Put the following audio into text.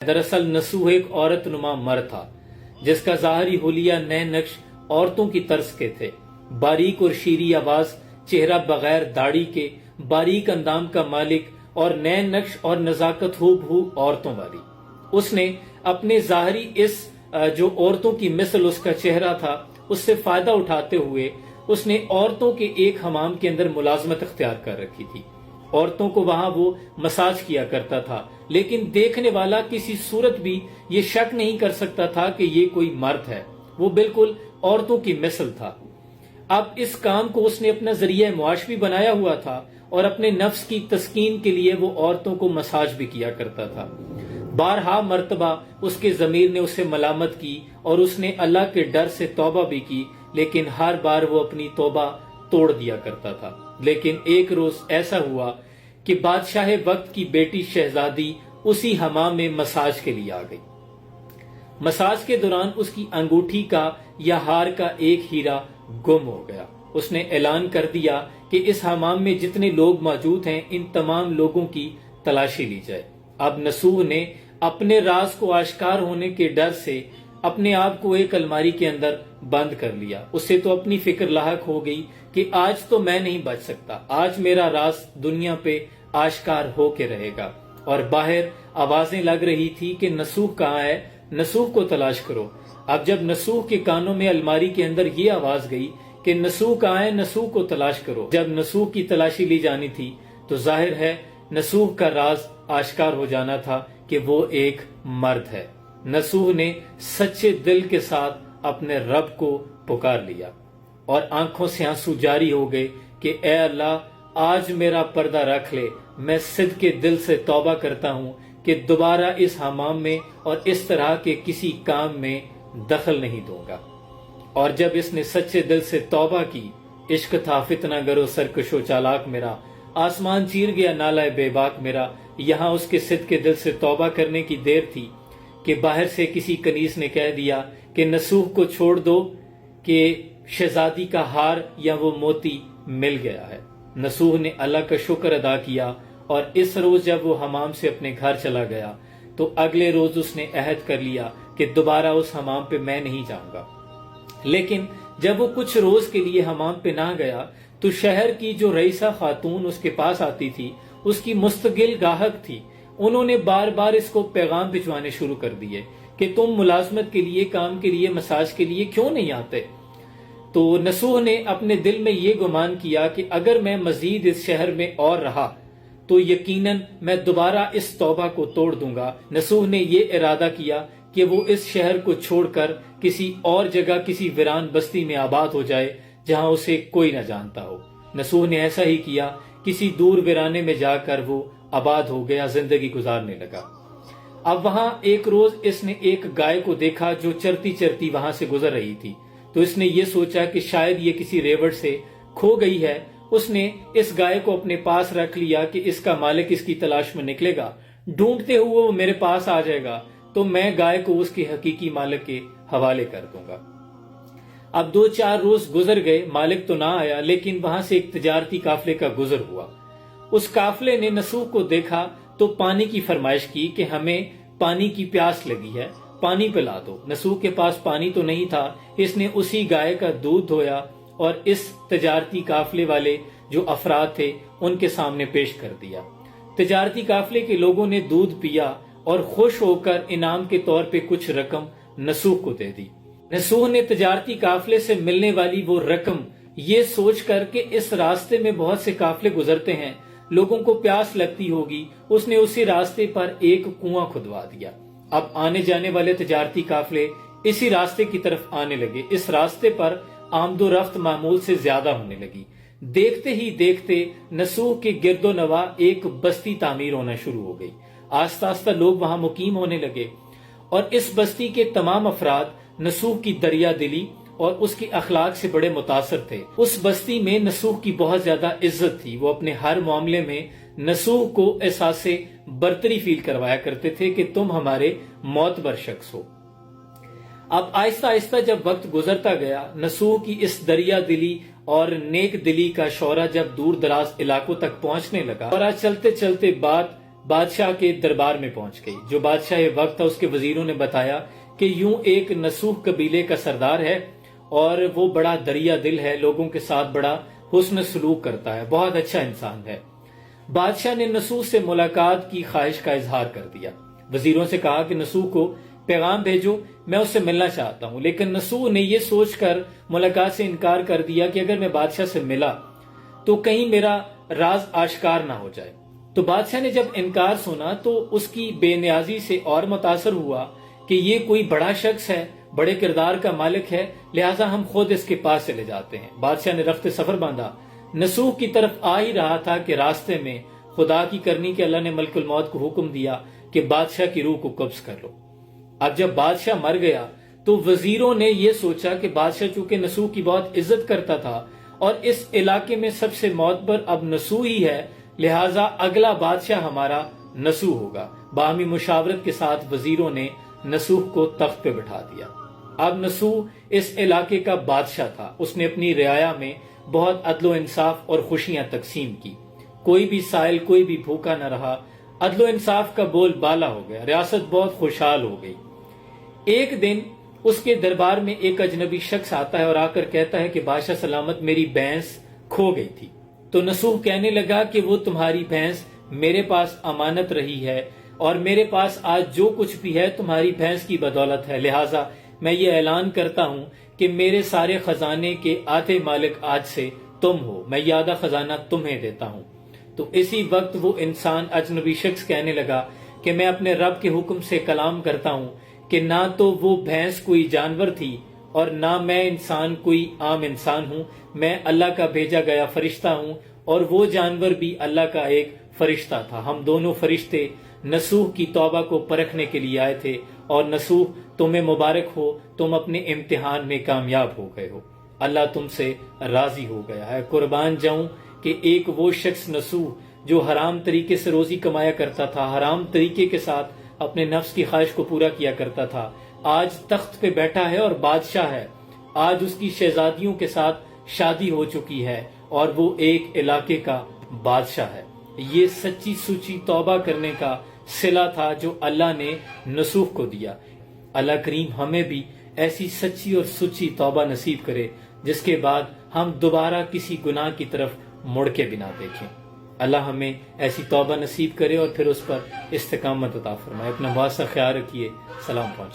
دراصل نسوح ایک عورت نما مرد تھا جس کا ظاہری حلیہ نئے نقش عورتوں کی طرز کے تھے، باریک اور شیریں آواز، چہرہ بغیر داڑھی کے، باریک اندام کا مالک اور نئے نقش اور نزاکت ہو بہو عورتوں والی۔ اس نے اپنے ظاہری اس جو عورتوں کی مثل اس کا چہرہ تھا اس سے فائدہ اٹھاتے ہوئے اس نے عورتوں کے ایک حمام کے اندر ملازمت اختیار کر رکھی تھی۔ عورتوں کو وہاں وہ مساج کیا کرتا تھا، لیکن دیکھنے والا کسی صورت بھی یہ شک نہیں کر سکتا تھا کہ یہ کوئی مرد ہے، وہ بالکل عورتوں کی مثل تھا۔ اب اس کام کو اس نے اپنا ذریعہ معاش بھی بنایا ہوا تھا اور اپنے نفس کی تسکین کے لیے وہ عورتوں کو مساج بھی کیا کرتا تھا۔ بارہا مرتبہ اس کے ضمیر نے اسے ملامت کی اور اس نے اللہ کے ڈر سے توبہ بھی کی، لیکن ہر بار وہ اپنی توبہ توڑ دیا کرتا تھا۔ لیکن ایک روز ایسا ہوا کہ بادشاہ وقت کی بیٹی شہزادی اسی حمام میں مساج کے لیے آ گئی۔ مساج کے دوران اس کی انگوٹھی کا یا ہار کا ایک ہیرا گم ہو گیا۔ اس نے اعلان کر دیا کہ اس حمام میں جتنے لوگ موجود ہیں ان تمام لوگوں کی تلاشی لی جائے۔ اب نسوح نے اپنے راز کو آشکار ہونے کے ڈر سے اپنے آپ کو ایک الماری کے اندر بند کر لیا۔ اسے تو اپنی فکر لاحق ہو گئی کہ آج تو میں نہیں بچ سکتا، آج میرا راز دنیا پہ آشکار ہو کے رہے گا۔ اور باہر آوازیں لگ رہی تھی کہ نسوح کہاں ہے، نسوح کو تلاش کرو۔ اب جب نسوح کے کانوں میں الماری کے اندر یہ آواز گئی کہ نسوح کہاں ہے، نسوح کو تلاش کرو، جب نسوح کی تلاشی لی جانی تھی تو ظاہر ہے نسوح کا راز آشکار ہو جانا تھا کہ وہ ایک مرد ہے۔ نسوح نے سچے دل کے ساتھ اپنے رب کو پکار لیا اور آنکھوں سے آنسو جاری ہو گئے کہ اے اللہ، آج میرا پردہ رکھ لے، میں صدقے دل سے توبہ کرتا ہوں کہ دوبارہ اس حمام میں اور اس طرح کے کسی کام میں دخل نہیں دوں گا۔ اور جب اس نے سچے دل سے توبہ کی، عشق تھا فتنہ گرو سرکش و چالاک میرا، آسمان چیر گیا نالہ بے باک میرا، یہاں اس کے صدقے دل سے توبہ کرنے کی دیر تھی کہ باہر سے کسی کنیز نے کہہ دیا کہ نسوح کو چھوڑ دو کہ شہزادی کا ہار یا وہ موتی مل گیا ہے۔ نسوح نے اللہ کا شکر ادا کیا اور اس روز جب وہ حمام سے اپنے گھر چلا گیا تو اگلے روز اس نے عہد کر لیا کہ دوبارہ اس حمام پہ میں نہیں جاؤں گا۔ لیکن جب وہ کچھ روز کے لیے حمام پہ نہ گیا تو شہر کی جو رئیسہ خاتون اس کے پاس آتی تھی، اس کی مستقل گاہک تھی، انہوں نے بار بار اس کو پیغام بھجوانے شروع کر دیے کہ تم ملازمت کے لیے، کام کے لیے، مساج کے لیے کیوں نہیں آتے؟ تو نسوح نے اپنے دل میں یہ گمان کیا کہ اگر میں مزید اس شہر میں اور رہا تو یقیناً میں دوبارہ اس توبہ کو توڑ دوں گا۔ نسوح نے یہ ارادہ کیا کہ وہ اس شہر کو چھوڑ کر کسی اور جگہ، کسی ویران بستی میں آباد ہو جائے جہاں اسے کوئی نہ جانتا ہو۔ نسوح نے ایسا ہی کیا، کسی دور ویرانے میں جا کر وہ آباد ہو گیا، زندگی گزارنے لگا۔ اب وہاں ایک روز اس نے ایک گائے کو دیکھا جو چرتی چرتی وہاں سے گزر رہی تھی، تو اس نے یہ سوچا کہ شاید یہ کسی ریوڑ سے کھو گئی ہے۔ اس نے اس گائے کو اپنے پاس رکھ لیا کہ اس کا مالک اس کی تلاش میں نکلے گا، ڈھونڈتے ہوئے وہ میرے پاس آ جائے گا تو میں گائے کو اس کے حقیقی مالک کے حوالے کر دوں گا۔ اب 2-4 روز گزر گئے، مالک تو نہ آیا، لیکن وہاں سے ایک تجارتی قافلے کا گزر ہوا۔ اس قافلے نے نسوح کو دیکھا تو پانی کی فرمائش کی کہ ہمیں پانی کی پیاس لگی ہے، پانی پلا دو۔ نسوح کے پاس پانی تو نہیں تھا، اس نے اسی گائے کا دودھ دھویا اور اس تجارتی قافلے والے جو افراد تھے ان کے سامنے پیش کر دیا۔ تجارتی قافلے کے لوگوں نے دودھ پیا اور خوش ہو کر انعام کے طور پہ کچھ رقم نسوح کو دے دی۔ نسوح نے تجارتی قافلے سے ملنے والی وہ رقم یہ سوچ کر کہ اس راستے میں بہت سے قافلے گزرتے ہیں، لوگوں کو پیاس لگتی ہوگی، اس نے اسی راستے پر ایک کنواں کھدوا دیا۔ اب آنے جانے والے تجارتی قافلے اسی راستے کی طرف آنے لگے، اس راستے پر آمد و رفت معمول سے زیادہ ہونے لگی۔ دیکھتے ہی دیکھتے نسوح کے گرد و نواح ایک بستی تعمیر ہونا شروع ہو گئی۔ آہستہ آہستہ لوگ وہاں مقیم ہونے لگے اور اس بستی کے تمام افراد نسوح کی دریا دلی اور اس کے اخلاق سے بڑے متاثر تھے۔ اس بستی میں نسوح کی بہت زیادہ عزت تھی، وہ اپنے ہر معاملے میں نسوح کو احساس برتری فیل کروایا کرتے تھے کہ تم ہمارے معتبر شخص ہو۔ اب آہستہ آہستہ جب وقت گزرتا گیا، نسوح کی اس دریا دلی اور نیک دلی کا شعرہ جب دور دراز علاقوں تک پہنچنے لگا اور چلتے چلتے بات بادشاہ کے دربار میں پہنچ گئی۔ جو بادشاہ وقت تھا اس کے وزیروں نے بتایا کہ یوں ایک نسوح قبیلے کا سردار ہے اور وہ بڑا دریا دل ہے، لوگوں کے ساتھ بڑا حسن سلوک کرتا ہے، بہت اچھا انسان ہے۔ بادشاہ نے نسوح سے ملاقات کی خواہش کا اظہار کر دیا۔ وزیروں سے کہا کہ نسوح کو پیغام بھیجو، میں اس سے ملنا چاہتا ہوں۔ لیکن نسوح نے یہ سوچ کر ملاقات سے انکار کر دیا کہ اگر میں بادشاہ سے ملا تو کہیں میرا راز آشکار نہ ہو جائے۔ تو بادشاہ نے جب انکار سنا تو اس کی بے نیازی سے اور متاثر ہوا کہ یہ کوئی بڑا شخص ہے، بڑے کردار کا مالک ہے، لہٰذا ہم خود اس کے پاس چلے جاتے ہیں۔ بادشاہ نے رخت سفر باندھا، نسوح کی طرف آ ہی رہا تھا کہ راستے میں خدا کی کرنی کہ اللہ نے ملک الموت کو حکم دیا کہ بادشاہ کی روح کو قبض کر لو۔ اب جب بادشاہ مر گیا تو وزیروں نے یہ سوچا کہ بادشاہ چونکہ نسوح کی بہت عزت کرتا تھا اور اس علاقے میں سب سے معتبر اب نسوح ہی ہے، لہٰذا اگلا بادشاہ ہمارا نسوح ہوگا۔ باہمی مشاورت کے ساتھ وزیروں نے نسوح کو تخت پہ بٹھا دیا۔ اب نسوح اس علاقے کا بادشاہ تھا۔ اس نے اپنی رعایا میں بہت عدل و انصاف اور خوشیاں تقسیم کی، کوئی بھی سائل، کوئی بھی بھوکا نہ رہا، عدل و انصاف کا بول بالا ہو گیا، ریاست بہت خوشحال ہو گئی۔ ایک دن اس کے دربار میں ایک اجنبی شخص آتا ہے اور آ کر کہتا ہے کہ بادشاہ سلامت، میری بھینس کھو گئی تھی۔ تو نسوح کہنے لگا کہ وہ تمہاری بھینس میرے پاس امانت رہی ہے اور میرے پاس آج جو کچھ بھی ہے تمہاری بھینس کی بدولت ہے، لہٰذا میں یہ اعلان کرتا ہوں کہ میرے سارے خزانے کے آدھے مالک آج سے تم ہو، میں یہ آدھا خزانہ تمہیں دیتا ہوں۔ تو اسی وقت وہ انسان اجنبی شخص کہنے لگا کہ میں اپنے رب کے حکم سے کلام کرتا ہوں کہ نہ تو وہ بھینس کوئی جانور تھی اور نہ میں انسان کوئی عام انسان ہوں، میں اللہ کا بھیجا گیا فرشتہ ہوں اور وہ جانور بھی اللہ کا ایک فرشتہ تھا۔ ہم دونوں فرشتے نسوح کی توبہ کو پرکھنے کے لیے آئے تھے، اور نسوح تمہیں مبارک ہو، تم اپنے امتحان میں کامیاب ہو گئے ہو، اللہ تم سے راضی ہو گیا ہے۔ قربان جاؤں کہ ایک وہ شخص نسوح جو حرام طریقے سے روزی کمایا کرتا تھا، حرام طریقے کے ساتھ اپنے نفس کی خواہش کو پورا کیا کرتا تھا، آج تخت پہ بیٹھا ہے اور بادشاہ ہے، آج اس کی شہزادیوں کے ساتھ شادی ہو چکی ہے اور وہ ایک علاقے کا بادشاہ ہے۔ یہ سچی سچی توبہ کرنے کا صلہ تھا جو اللہ نے نسوح کو دیا۔ اللہ کریم ہمیں بھی ایسی سچی اور سچی توبہ نصیب کرے جس کے بعد ہم دوبارہ کسی گناہ کی طرف مڑ کے بنا دیکھیں۔ اللہ ہمیں ایسی توبہ نصیب کرے اور پھر اس پر استقامت عطا فرمائے۔ اپنا بہت سا خیال رکھیے۔ سلام پہنچے۔